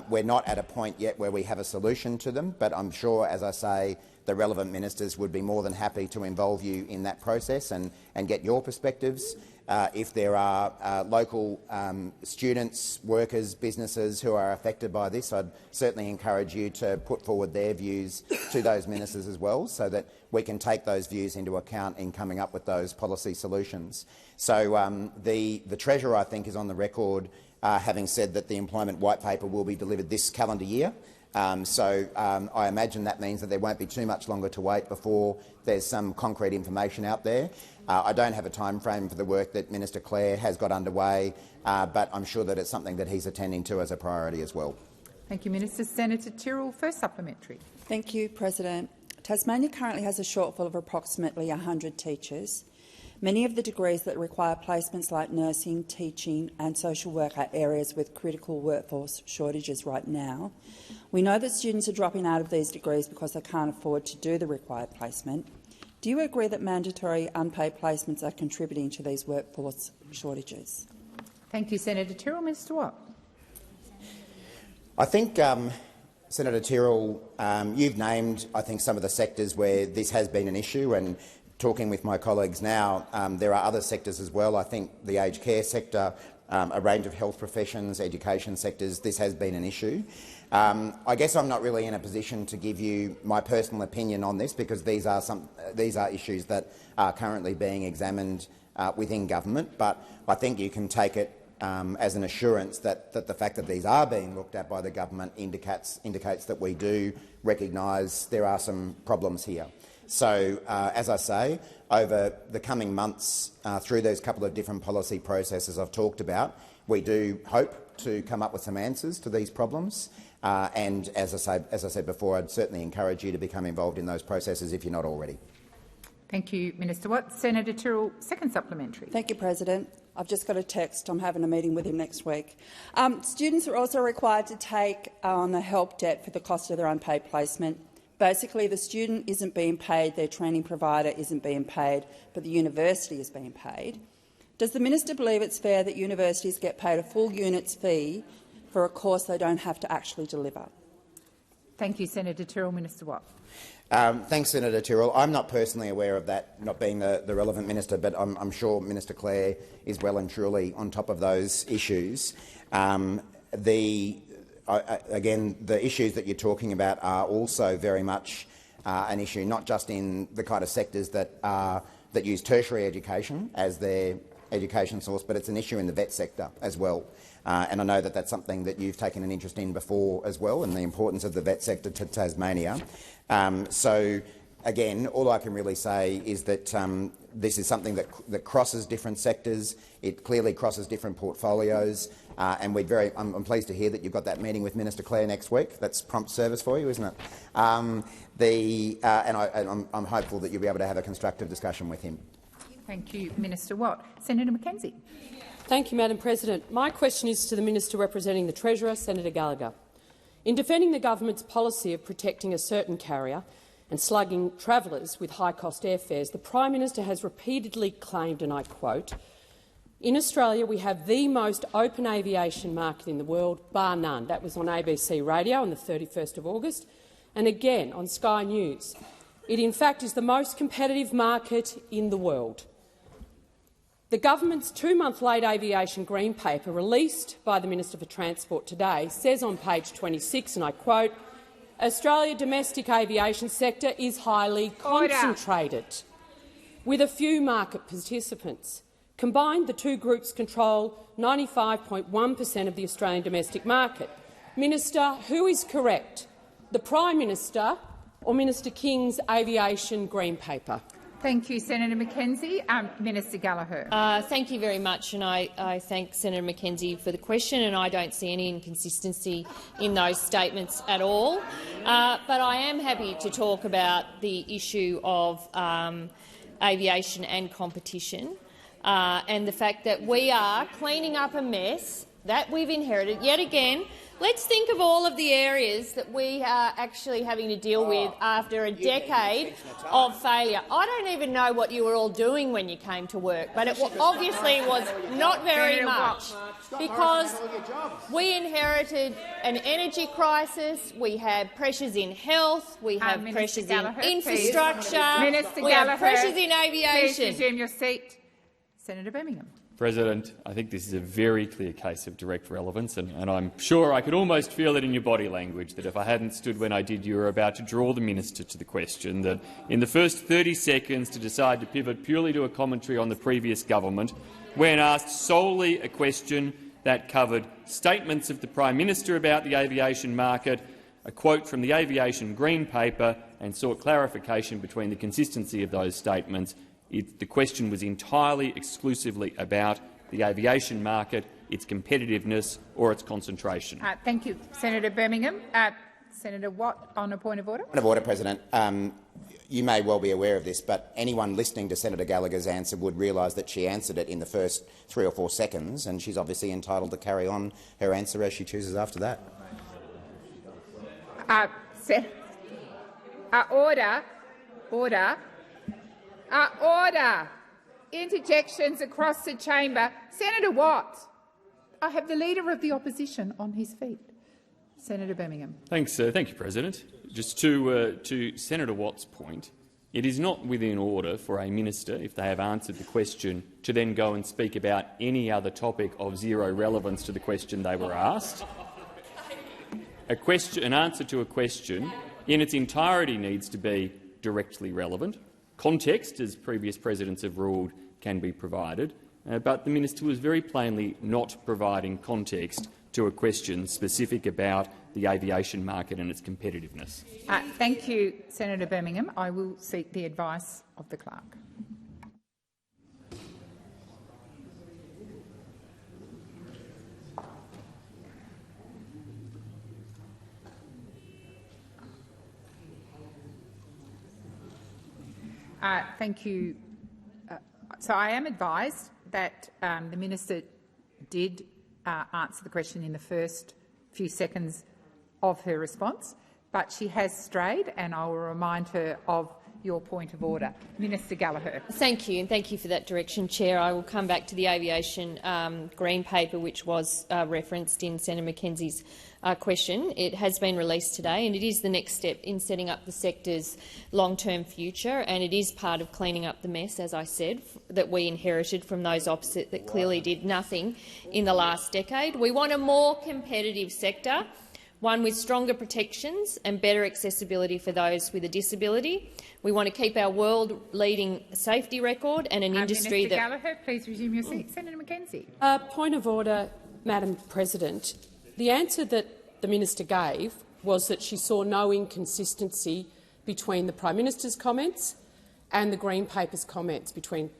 We're not at a point yet where we have a solution to them, but I'm sure, as I say, the relevant ministers would be more than happy to involve you in that process and get your perspectives. If there are local students, workers, businesses who are affected by this, I'd certainly encourage you to put forward their views to those ministers as well, so that we can take those views into account in coming up with those policy solutions. So the Treasurer, I think, is on the record having said that the employment white paper will be delivered this calendar year. I imagine that means that there won't be too much longer to wait before there's some concrete information out there. I don't have a time frame for the work that Minister Clare has got underway, but I'm sure that it's something that he's attending to as a priority as well. Thank you, Minister. Senator Tyrrell, first supplementary. Thank you, President. Tasmania currently has a shortfall of approximately 100 teachers. Many of the degrees that require placements like nursing, teaching and social work are areas with critical workforce shortages right now. We know that students are dropping out of these degrees because they can't afford to do the required placement. Do you agree that mandatory unpaid placements are contributing to these workforce shortages? Thank you, Senator Tyrrell. Minister Watt. I think, Senator Tyrrell, you've named, I think, some of the sectors where this has been an issue, and talking with my colleagues now, there are other sectors as well. I think the aged care sector, a range of health professions, education sectors, this has been an issue. I guess I'm not really in a position to give you my personal opinion on this, because these are issues that are currently being examined within government. But I think you can take it as an assurance that the fact that these are being looked at by the government indicates that we do recognise there are some problems here. So, as I say, over the coming months, through those couple of different policy processes I've talked about, we do hope to come up with some answers to these problems. And as I said before, I'd certainly encourage you to become involved in those processes if you're not already. Thank you, Minister Watt. Senator Tyrrell, second supplementary. Thank you, President. I've just got a text. I'm having a meeting with him next week. Students are also required to take on a help debt for the cost of their unpaid placement. Basically, the student isn't being paid, their training provider isn't being paid, but the university is being paid. Does the minister believe it's fair that universities get paid a full unit's fee for a course they don't have to actually deliver? Thank you, Senator Tyrrell. Minister Watt. Thanks, Senator Tyrrell. I'm not personally aware of that, not being the relevant minister, but I'm sure Minister Clare is well and truly on top of those issues. Again, the issues that you're talking about are also very much an issue, not just in the kind of sectors that use tertiary education as their education source, but it's an issue in the vet sector as well. And I know that that's something that you've taken an interest in before as well, and the importance of the vet sector to Tasmania. So, again, all I can really say is that this is something that crosses different sectors. It clearly crosses different portfolios, and I'm pleased to hear that you've got that meeting with Minister Clare next week. That's prompt service for you, isn't it? And I'm hopeful that you'll be able to have a constructive discussion with him. Thank you, Minister Watt. Senator McKenzie. Thank you, Madam President. My question is to the Minister representing the Treasurer, Senator Gallagher. In defending the government's policy of protecting a certain carrier and slugging travellers with high-cost airfares, the Prime Minister has repeatedly claimed, and I quote, "In Australia we have the most open aviation market in the world, bar none." That was on ABC Radio on the 31st of August, and again on Sky News. It in fact is the most competitive market in the world. The government's 2-month late aviation green paper, released by the Minister for Transport today, says on page 26, and I quote, "Australia's domestic aviation sector is highly concentrated, with a few market participants. Combined, the two groups control 95.1% of the Australian domestic market." Minister, who is correct, the Prime Minister or Minister King's aviation green paper? Thank you, Senator McKenzie. Minister Gallagher. Thank you very much, and I thank Senator McKenzie for the question, and I don't see any inconsistency in those statements at all. But I am happy to talk about the issue of aviation and competition and the fact that we are cleaning up a mess that we've inherited. Yet again, let's think of all of the areas that we are actually having to deal with after a decade of failure. I don't even know what you were all doing when you came to work, but it obviously was not very much, because we inherited an energy crisis, we have pressures in health, we have pressures in infrastructure, we have pressures in aviation. Please resume your seat. Senator Birmingham. President, I think this is a very clear case of direct relevance, and I'm sure I could almost feel it in your body language that if I hadn't stood when I did, you were about to draw the minister to the question, that in the first 30 seconds to decide to pivot purely to a commentary on the previous government, when asked solely a question that covered statements of the Prime Minister about the aviation market, a quote from the Aviation Green Paper, and sought clarification between the consistency of those statements. The question was entirely exclusively about the aviation market, its competitiveness or its concentration. Thank you, Senator Birmingham. Senator Watt, on a point of order. Point of order, President. You may well be aware of this, but anyone listening to Senator Gallagher's answer would realise that she answered it in the first 3 or 4 seconds, and she's obviously entitled to carry on her answer as she chooses after that. Order. Order. Interjections across the chamber. Senator Watt. I have the Leader of the Opposition on his feet. Senator Birmingham. Thank you, President. Just to Senator Watt's point, it is not within order for a minister, if they have answered the question, to then go and speak about any other topic of zero relevance to the question they were asked. An answer to a question in its entirety needs to be directly relevant. Context, as previous presidents have ruled, can be provided, but the minister was very plainly not providing context to a question specific about the aviation market and its competitiveness. Thank you, Senator Birmingham. I will seek the advice of the clerk. Thank you. So I am advised that the minister did answer the question in the first few seconds of her response, but she has strayed, and I will remind her of your point of order. Minister Gallagher. Thank you, and thank you for that direction, Chair. I will come back to the aviation green paper, which was referenced in Senator Mackenzie's question. It has been released today, and it is the next step in setting up the sector's long-term future, and it is part of cleaning up the mess, as I said, that we inherited from those opposite that clearly did nothing in the last decade. We want a more competitive sector, one with stronger protections and better accessibility for those with a disability. We want to keep our world-leading safety record and an industry Minister that— Gallagher, please resume your seat. Senator Mackenzie. Point of order, Madam President. The answer that the minister gave was that she saw no inconsistency between the Prime Minister's comments and the Green Paper's comments, between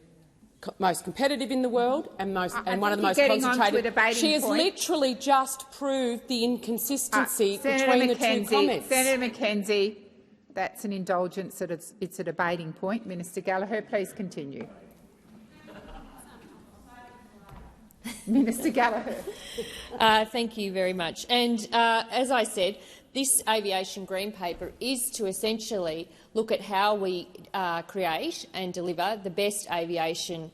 most competitive in the world and one of the most concentrated. She has literally just proved the inconsistency between the two comments. Senator Mackenzie, that's an indulgence. It's a debating point. Minister Gallagher, please continue. Minister Gallagher. Thank you very much. And as I said, this aviation green paper is to essentially look at how we create and deliver the best aviation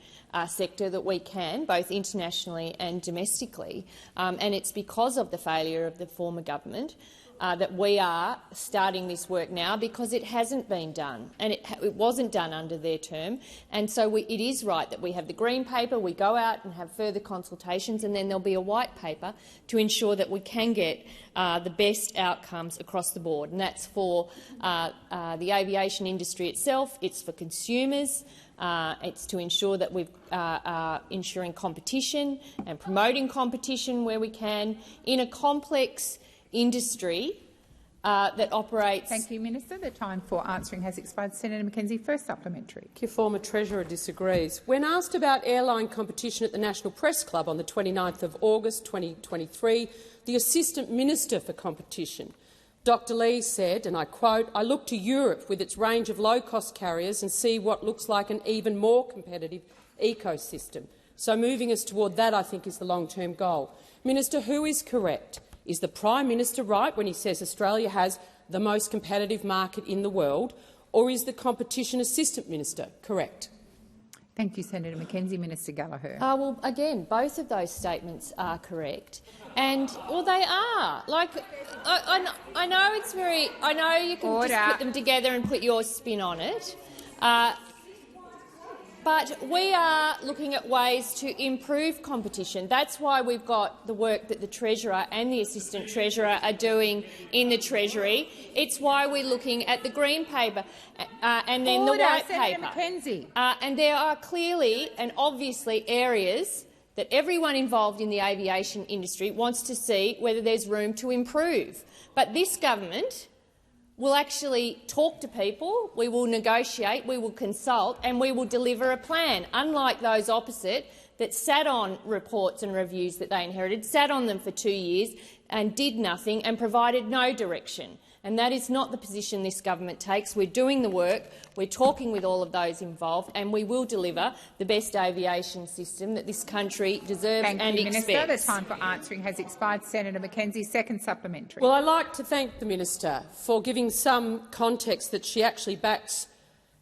sector that we can, both internationally and domestically. And it's because of the failure of the former government that we are starting this work now, because it hasn't been done, and it wasn't done under their term. And so it is right that we have the green paper, we go out and have further consultations, and then there'll be a white paper to ensure that we can get the best outcomes across the board. And that's for the aviation industry itself, it's for consumers, it's to ensure that we're ensuring competition and promoting competition where we can in a complex industry that operates— Thank you, Minister. The time for answering has expired. Senator Mackenzie, first supplementary. Your former Treasurer disagrees. When asked about airline competition at the National Press Club on the 29th of August 2023, the Assistant Minister for Competition, Dr Lee, said, and I quote, "I look to Europe with its range of low-cost carriers and see what looks like an even more competitive ecosystem. So moving us toward that, I think, is the long-term goal." Minister, who is correct? Is the Prime Minister right when he says Australia has the most competitive market in the world, or is the Competition Assistant Minister correct? Thank you, Senator Mackenzie. Minister Gallagher. Well, again, both of those statements are correct, and well, they are. Like, I know it's very— I know you can just put them together and put your spin on it. But we are looking at ways to improve competition. That's why we've got the work that the Treasurer and the Assistant Treasurer are doing in the Treasury. It's why we're looking at the Green Paper and then the White Senator Paper. Mackenzie. And there are clearly and obviously areas that everyone involved in the aviation industry wants to see whether there's room to improve. But this government will actually talk to people, we will negotiate, we will consult, and we will deliver a plan, unlike those opposite that sat on reports and reviews that they inherited, sat on them for 2 years and did nothing and provided no direction. And that is not the position this government takes. We're doing the work, we're talking with all of those involved, and we will deliver the best aviation system that this country deserves and expects. Thank you, Minister. The time for answering has expired. Senator Mackenzie, second supplementary. Well, I'd like to thank the minister for giving some context that she actually backs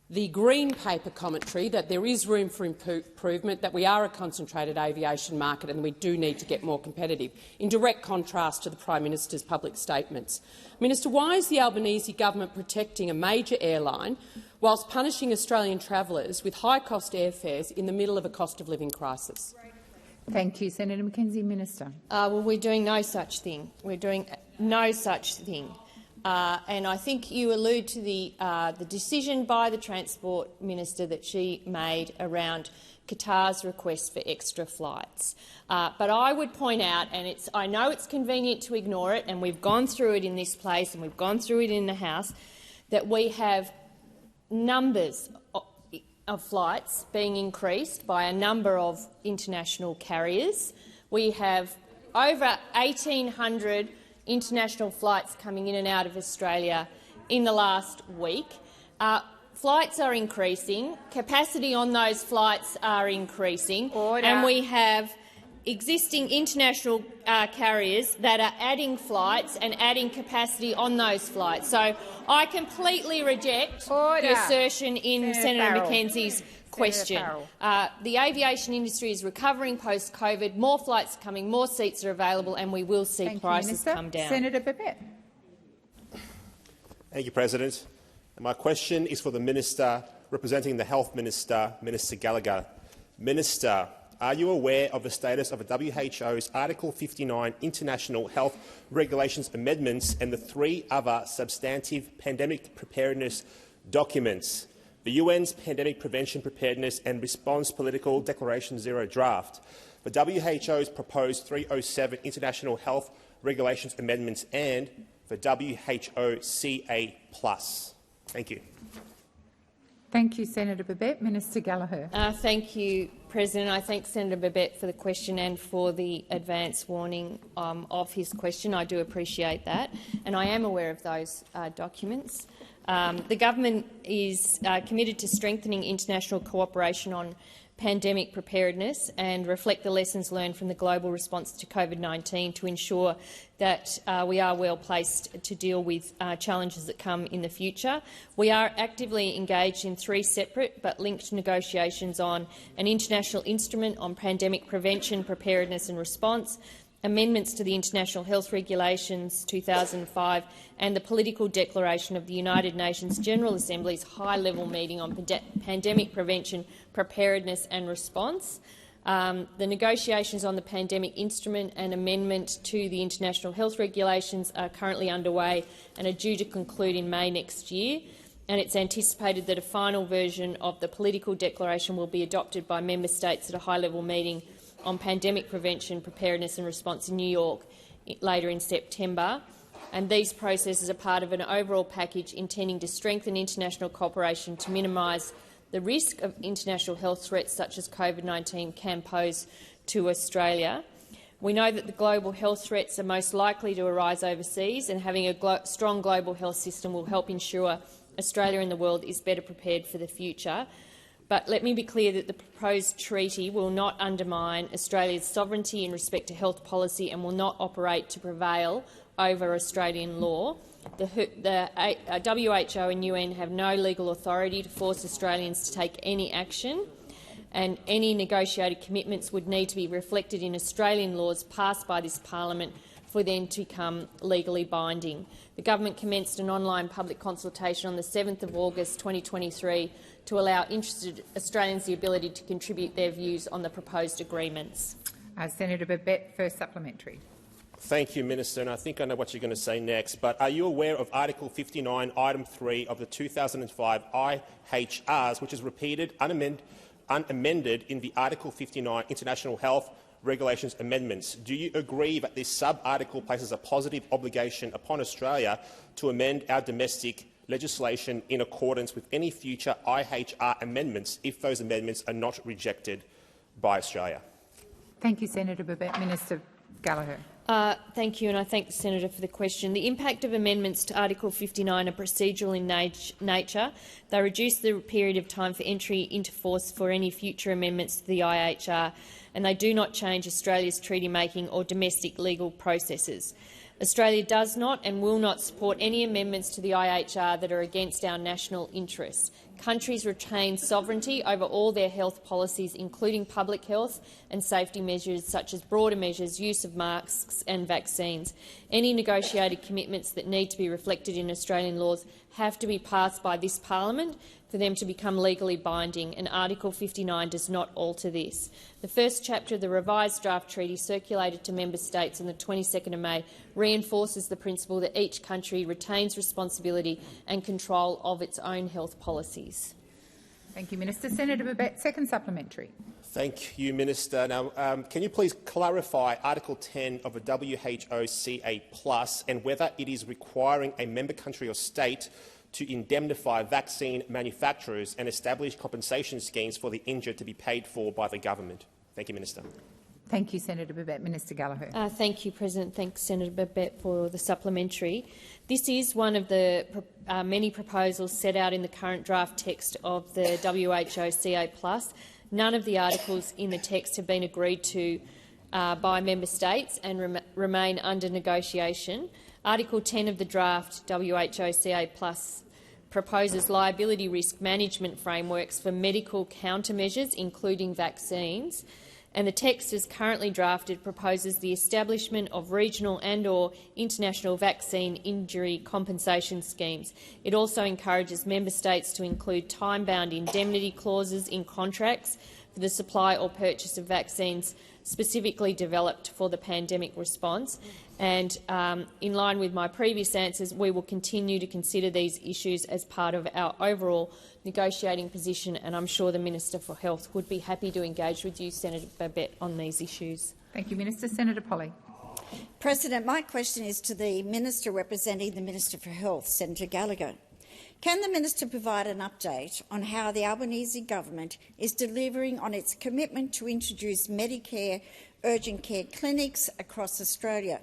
the Green Paper commentary that there is room for improvement, that we are a concentrated aviation market and we do need to get more competitive, in direct contrast to the Prime Minister's public statements. Minister, why is the Albanese government protecting a major airline whilst punishing Australian travellers with high-cost airfares in the middle of a cost-of-living crisis? Thank you. Senator Mackenzie. Minister. Well, we're doing no such thing. We're doing no such thing. And I think you allude to the decision by the Transport Minister that she made around Qatar's request for extra flights. But I would point out, and I know it's convenient to ignore it, and we've gone through it in this place and we've gone through it in the House, that we have numbers of flights being increased by a number of international carriers. We have over 1,800 international flights coming in and out of Australia in the last week. Flights are increasing, capacity on those flights are increasing, and we have existing international carriers that are adding flights and adding capacity on those flights. So I completely reject the assertion in Senator Mackenzie's question. The aviation industry is recovering post-COVID. More flights are coming, more seats are available, and we will see prices come down. Senator Babet. Thank you, President. My question is for the Minister representing the Health Minister, Minister Gallagher. Minister, are you aware of the status of the WHO's Article 59 International Health Regulations Amendments and the 3 other substantive pandemic preparedness documents? The UN's Pandemic Prevention, Preparedness and Response Political Declaration Zero draft, the WHO's proposed 307 International Health Regulations Amendments and the WHO CA+. Thank you. Thank you, Senator Babet. Minister Gallagher. Thank you, President. I thank Senator Babet for the question and for the advance warning of his question. I do appreciate that, and I am aware of those documents. The government is committed to strengthening international cooperation on pandemic preparedness and reflect the lessons learned from the global response to COVID-19 to ensure that we are well placed to deal with challenges that come in the future. We are actively engaged in 3 separate but linked negotiations on an international instrument on pandemic prevention, preparedness and response, amendments to the International Health Regulations 2005 and the Political Declaration of the United Nations General Assembly's high-level meeting on pandemic prevention, preparedness and response. The negotiations on the pandemic instrument and amendment to the International Health Regulations are currently underway and are due to conclude in May next year. And it's anticipated that a final version of the Political Declaration will be adopted by Member States at a high-level meeting on pandemic prevention, preparedness and response in New York later in September. And these processes are part of an overall package intending to strengthen international cooperation to minimise the risk of international health threats such as COVID-19 can pose to Australia. We know that the global health threats are most likely to arise overseas, and having a strong global health system will help ensure Australia and the world is better prepared for the future. But let me be clear that the proposed treaty will not undermine Australia's sovereignty in respect to health policy and will not operate to prevail over Australian law. The WHO and UN have no legal authority to force Australians to take any action, and any negotiated commitments would need to be reflected in Australian laws passed by this parliament for them to become legally binding. The government commenced an online public consultation on the 7th of August 2023 to allow interested Australians the ability to contribute their views on the proposed agreements. Senator Babet, first supplementary. Thank you, Minister, and I think I know what you're going to say next, but are you aware of Article 59, Item 3 of the 2005 IHRs, which is repeated unamended in the Article 59 International Health Regulations Amendments? Do you agree that this sub-article places a positive obligation upon Australia to amend our domestic legislation in accordance with any future IHR amendments if those amendments are not rejected by Australia? Thank you, Senator Babet. Minister Gallagher. Thank you, and I thank the Senator for the question. The impact of amendments to Article 59 are procedural in nature. They reduce the period of time for entry into force for any future amendments to the IHR, and they do not change Australia's treaty-making or domestic legal processes. Australia does not and will not support any amendments to the IHR that are against our national interests. countries retain sovereignty over all their health policies, including public health and safety measures such as broader measures, use of masks and vaccines. Any negotiated commitments that need to be reflected in Australian laws have to be passed by this parliament for them to become legally binding, and Article 59 does not alter this. The first chapter of the revised draft treaty circulated to member states on the 22nd of May reinforces the principle that each country retains responsibility and control of its own health policies. Thank you, Minister. Senator Babet, second supplementary. Thank you, Minister. Now, can you please clarify Article 10 of the WHO CA+ and whether it is requiring a member country or state to indemnify vaccine manufacturers and establish compensation schemes for the injured to be paid for by the government? Thank you, Minister. Thank you, Senator Babet. Minister Gallagher. Thank you, President. Thanks, Senator Babet, for the supplementary. This is one of the many proposals set out in the current draft text of the WHO CA+. None of the articles in the text have been agreed to by member states and remain under negotiation. Article 10 of the draft WHO CA+ proposes liability risk management frameworks for medical countermeasures, including vaccines, and the text as currently drafted proposes the establishment of regional and/or international vaccine injury compensation schemes. It also encourages member states to include time-bound indemnity clauses in contracts for the supply or purchase of vaccines specifically developed for the pandemic response. And in line with my previous answers, we will continue to consider these issues as part of our overall negotiating position, and I'm sure the Minister for Health would be happy to engage with you, Senator Babet, on these issues. Thank you, Minister. Senator Polley. President, my question is to the Minister representing the Minister for Health, Senator Gallagher. Can the Minister provide an update on how the Albanese government is delivering on its commitment to introduce Medicare urgent care clinics across Australia?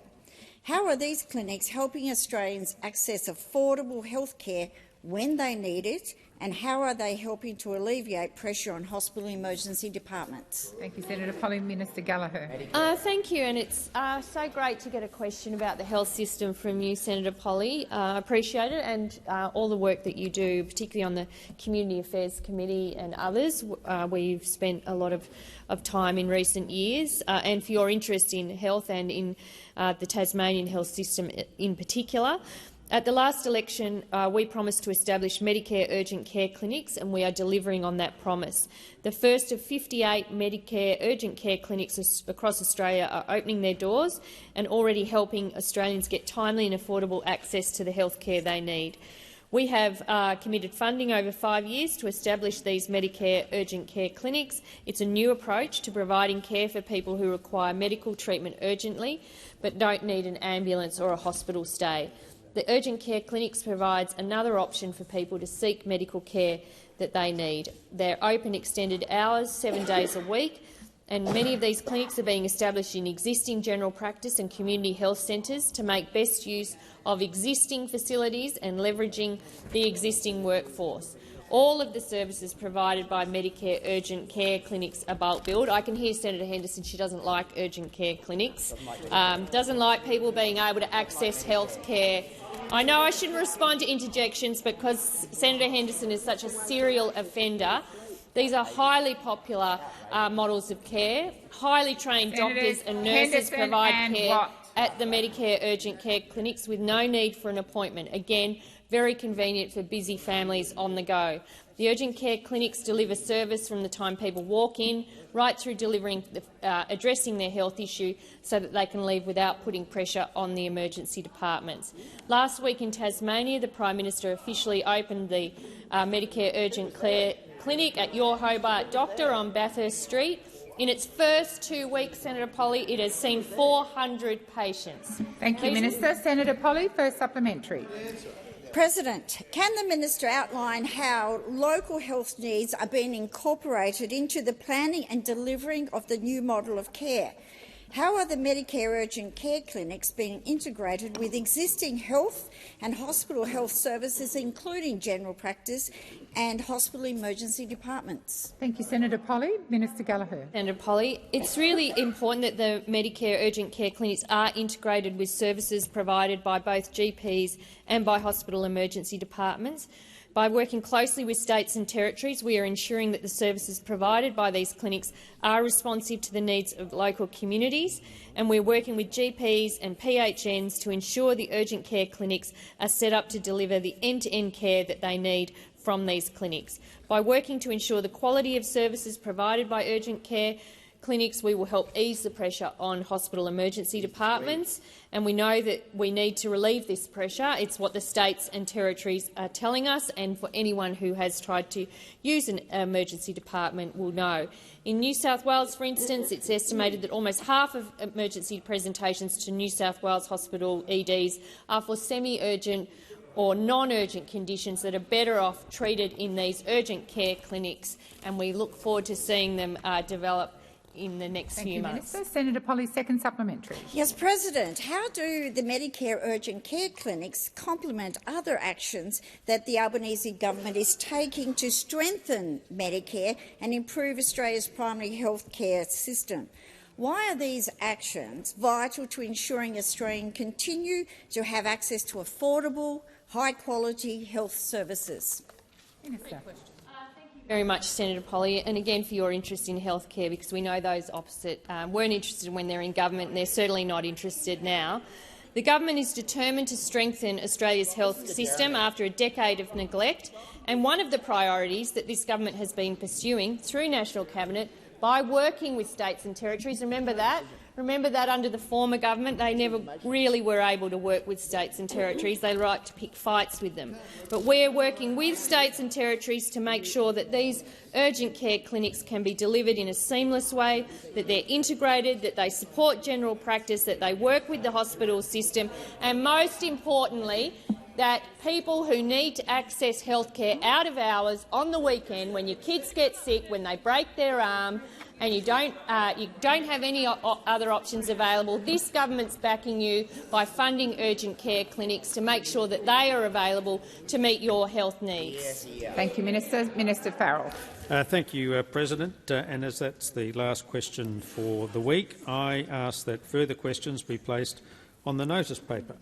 How are these clinics helping Australians access affordable health care when they need it, and how are they helping to alleviate pressure on hospital emergency departments? Thank you, Senator Polley. Minister Gallagher. Thank you, and it's so great to get a question about the health system from you, Senator Polley. I appreciate it, and all the work that you do, particularly on the Community Affairs Committee and others, where you've spent a lot of time in recent years, and for your interest in health and in the Tasmanian health system in particular. At the last election, we promised to establish Medicare urgent care clinics, and we are delivering on that promise. The first of 58 Medicare urgent care clinics across Australia are opening their doors and already helping Australians get timely and affordable access to the health care they need. We have committed funding over 5 years to establish these Medicare urgent care clinics. It's a new approach to providing care for people who require medical treatment urgently but don't need an ambulance or a hospital stay. The urgent care clinics provides another option for people to seek medical care that they need. They're open extended hours, 7 days a week, and many of these clinics are being established in existing general practice and community health centres to make best use of existing facilities and leveraging the existing workforce. All of the services provided by Medicare urgent care clinics are bulk billed. I can hear Senator Henderson, she doesn't like urgent care clinics, doesn't like people being able to access health care. I know I shouldn't respond to interjections because Senator Henderson is such a serial offender. These are highly popular models of care. Highly trained doctors and nurses provide care at the Medicare urgent care clinics with no need for an appointment. Again, very convenient for busy families on the go. The urgent care clinics deliver service from the time people walk in right through addressing their health issue so that they can leave without putting pressure on the emergency departments. Last week in Tasmania, the Prime Minister officially opened the Medicare urgent care clinic at Your Hobart Doctor on Bathurst Street. In its first 2 weeks, Senator Polley, it has seen 400 patients. Thank you, Minister. Senator Polley, first supplementary. President, can the Minister outline how local health needs are being incorporated into the planning and delivering of the new model of care? How are the Medicare urgent care clinics being integrated with existing health and hospital health services, including general practice and hospital emergency departments? Thank you, Senator Polley. Minister Gallagher. Senator Polley, it's really important that the Medicare urgent care clinics are integrated with services provided by both GPs and by hospital emergency departments. By working closely with states and territories, we are ensuring that the services provided by these clinics are responsive to the needs of local communities, and we're working with GPs and PHNs to ensure the urgent care clinics are set up to deliver the end-to-end care that they need from these clinics. By working to ensure the quality of services provided by urgent care clinics, we will help ease the pressure on hospital emergency departments, and we know that we need to relieve this pressure. It's what the states and territories are telling us, and for anyone who has tried to use an emergency department will know. In New South Wales, for instance, it's estimated that almost half of emergency presentations to New South Wales hospital EDs are for semi-urgent or non-urgent conditions that are better off treated in these urgent care clinics, and we look forward to seeing them develop in the next few months. Minister. Senator Polley, second supplementary. Yes, President. How do the Medicare urgent care clinics complement other actions that the Albanese government is taking to strengthen Medicare and improve Australia's primary health care system? Why are these actions vital to ensuring Australians continue to have access to affordable, high-quality health services? Minister. Very much, Senator Polley, and again for your interest in healthcare, because we know those opposite weren't interested when they're in government, and they're certainly not interested now. The government is determined to strengthen Australia's health system after a decade of neglect, and one of the priorities that this government has been pursuing through National Cabinet by working with states and territories. Remember that under the former government they never really were able to work with states and territories. They like to pick fights with them. But we're working with states and territories to make sure that these urgent care clinics can be delivered in a seamless way, that they're integrated, that they support general practice, that they work with the hospital system, and most importantly, that people who need to access health care out of hours on the weekend, when your kids get sick, when they break their arm, and you don't have any other options available, this government's backing you by funding urgent care clinics to make sure that they are available to meet your health needs. Thank you, Minister. Minister Farrell. Thank you, President. And as that's the last question for the week, I ask that further questions be placed on the notice paper.